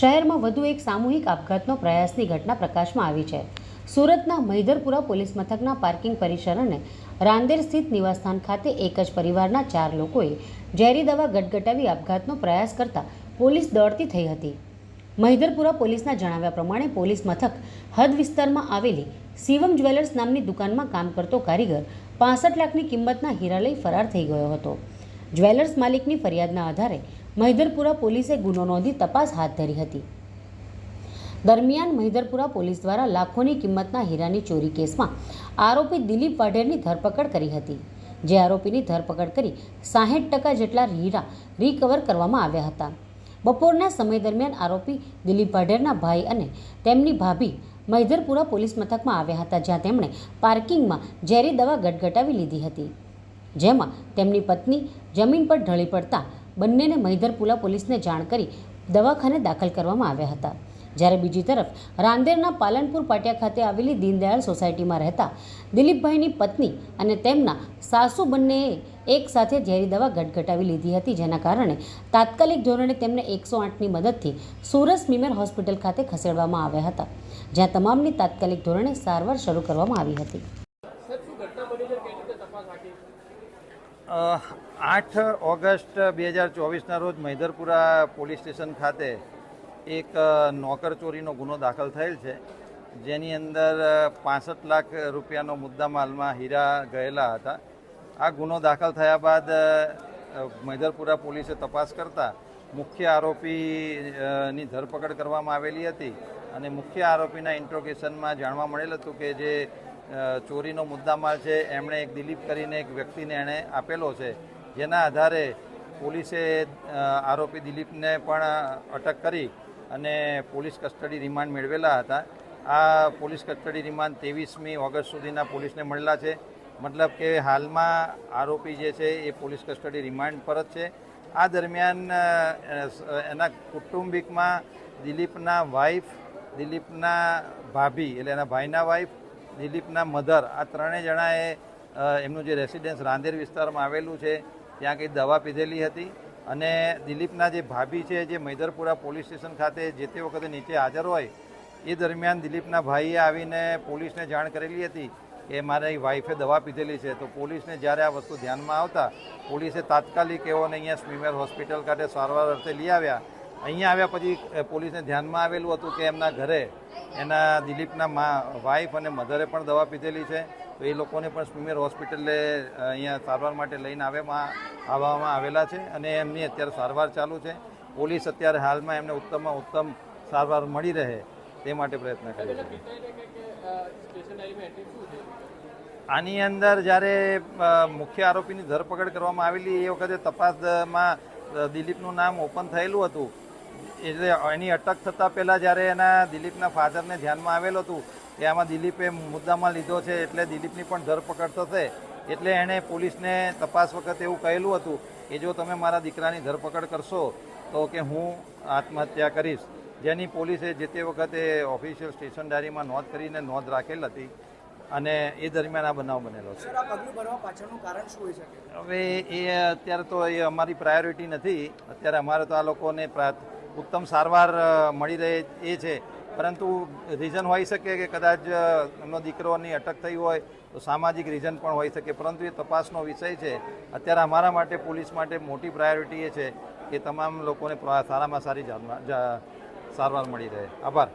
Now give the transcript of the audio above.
શહેરમાં વધુ એક સામૂહિક આપઘાતનો પ્રયાસની ઘટના પ્રકાશમાં આવી છે। સુરતના મહિધરપુરા પોલીસ મથકના પાર્કિંગ પરિસર અને રાંદેર સ્થિત નિવાસસ્થાન ખાતે એક જ પરિવારના 4 લોકોએ ઝેરી દવા ગટગટાવી આપઘાતનો પ્રયાસ કરતા પોલીસ દોડતી થઈ હતી। મહિધરપુરા પોલીસના જણાવ્યા પ્રમાણે પોલીસ મથક હદ વિસ્તારમાં આવેલી શિવમ જ્વેલર્સ નામની દુકાનમાં કામ કરતો કારીગર 65 લાખની કિંમતના હીરા લઈ ફરાર થઈ ગયો હતો। જ્વેલર્સ માલિકની ફરિયાદના આધારે મહિધરપુરા પોલીસે ગુનો નોંધી તપાસ હાથ ધરી હતી। દરમિયાન મહિધરપુરા પોલીસ દ્વારા લાખોની કિંમતના હીરાની ચોરી કેસમાં આરોપી દિલીપ વાઢેરની ધરપકડ કરી હતી, જે આરોપીની ધરપકડ કરી 60% જેટલા હીરા રિકવર કરવામાં આવ્યા હતા। બપોરના સમય દરમિયાન આરોપી દિલીપ વાઢેરના ભાઈ અને તેમની ભાભી મહિધરપુરા પોલીસ મથકમાં આવ્યા હતા, જ્યાં તેમણે પાર્કિંગમાં ઝેરી દવા ગટગટાવી લીધી હતી, જેમાં તેમની પત્ની જમીન પર ઢળી પડતા બંનેને મહિધરપુરા પોલીસને જાણ કરી દવાખાને દાખલ કરવામાં આવ્યા હતા। જ્યારે બીજી તરફ રાંદેરના પાલનપુર પાટિયા ખાતે આવેલી દીનદયાળ સોસાયટીમાં રહેતા દિલીપભાઈની પત્ની અને તેમના સાસુ બંનેએ એક સાથે ઝેરી દવા ગટગટાવી લીધી હતી, જેના કારણે તાત્કાલિક ધોરણે તેમને 108ની મદદથી સુરત સ્મીમેર હોસ્પિટલ ખાતે ખસેડવામાં આવ્યા હતા, જ્યાં તમામની તાત્કાલિક ધોરણે સારવાર શરૂ કરવામાં આવી હતી। 8 ઓગસ્ટ 2024ના રોજ મહિધરપુરા પોલીસ સ્ટેશન ખાતે એક નોકર ચોરીનો ગુનો દાખલ થયેલ છે, જેની અંદર 65 લાખ રૂપિયાનો મુદ્દામાલમાં હીરા ગયેલા હતા। આ ગુનો દાખલ થયા બાદ મહિધરપુરા પોલીસે તપાસ કરતા મુખ્ય આરોપીની ધરપકડ કરવામાં આવેલી હતી અને મુખ્ય આરોપીના ઇન્ટ્રોગેશનમાં જાણવા મળેલ હતું કે જે ચોરીનો મુદ્દામાલ છે એમણે એક દિલીપ કરીને એક વ્યક્તિને એણે આપેલો છે, જેના આધારે પોલીસે આરોપી દિલીપને પણ અટક કરી અને પોલીસ કસ્ટડી રિમાન્ડ મેળવેલા હતા। આ પોલીસ કસ્ટડી રિમાન્ડ 23મી ઓગસ્ટ સુધીના પોલીસને મળેલા છે, મતલબ કે હાલમાં આરોપી જે છે એ પોલીસ કસ્ટડી રિમાન્ડ પર જ છે। આ દરમિયાન એના કુટુંબિકમાં દિલીપના વાઇફ, દિલીપના ભાભી એટલે એના ભાઈના વાઇફ, દિલીપના મધર, આ ત્રણેય જણાએ એમનું જે રેસિડેન્સ રાંદેર વિસ્તારમાં આવેલું છે ત્યાં કંઈ દવા પીધેલી હતી અને દિલીપના જે ભાભી છે જે મહિધરપુરા પોલીસ સ્ટેશન ખાતે જે તે વખતે નીચે હાજર હોય એ દરમિયાન દિલીપના ભાઈએ આવીને પોલીસને જાણ કરેલી હતી કે મારી વાઈફે દવા પીધેલી છે। તો પોલીસને જ્યારે આ વસ્તુ ધ્યાનમાં આવતા પોલીસે તાત્કાલિક એઓને અહીંયા સ્મીમેર હોસ્પિટલ ખાતે સારવાર અર્થે લઈ આવ્યા। અહીંયા આવ્યા પછી પોલીસને ધ્યાનમાં આવેલું હતું કે એમના ઘરે એના દિલીપના વાઈફ અને મધરે પણ દવા પીધેલી છે, તો એ લોકોને પણ સ્મીમેર હોસ્પિટલે અહીંયા સારવાર માટે લઈને આવવામાં આવેલા છે અને એમની અત્યારે સારવાર ચાલુ છે। પોલીસ અત્યારે હાલમાં એમને ઉત્તમમાં ઉત્તમ સારવાર મળી રહે તે માટે પ્રયત્ન કરે છે। આની અંદર જ્યારે મુખ્ય આરોપીની ધરપકડ કરવામાં આવેલી એ વખતે તપાસમાં દિલીપનું નામ ઓપન થયેલું હતું, એટલે એની અટક થતાં પહેલાં જ્યારે એના દિલીપના ફાધરને ધ્યાનમાં આવેલું હતું કે આમાં દિલીપે મુદ્દામાં લીધો છે એટલે દિલીપની પણ ધરપકડ થશે, એટલે એણે પોલીસને તપાસ વખતે એવું કહેલું હતું કે જો તમે મારા દીકરાની ધરપકડ કરશો તો કે હું આત્મહત્યા કરીશ, જેની પોલીસે જે તે વખતે ઓફિશિયલ સ્ટેશન ડાયરીમાં નોંધ કરીને નોંધ રાખેલ હતી અને એ દરમિયાન આ બનાવ બનેલો છે। હવે એ અત્યારે તો એ અમારી પ્રાયોરિટી નથી, અત્યારે અમારે તો આ લોકોને ઉત્તમ સારવાર મળી રહે એ છે, પરંતુ રીઝન હોઈ શકે કે કદાચ એમનો દીકરોની અટક થઈ હોય તો સામાજિક રીઝન પણ હોઈ શકે, પરંતુ એ તપાસનો વિષય છે। અત્યારે અમારા માટે પોલીસ માટે મોટી પ્રાયોરિટી એ છે કે તમામ લોકોને સારામાં સારી સારવાર મળી રહે। આભાર।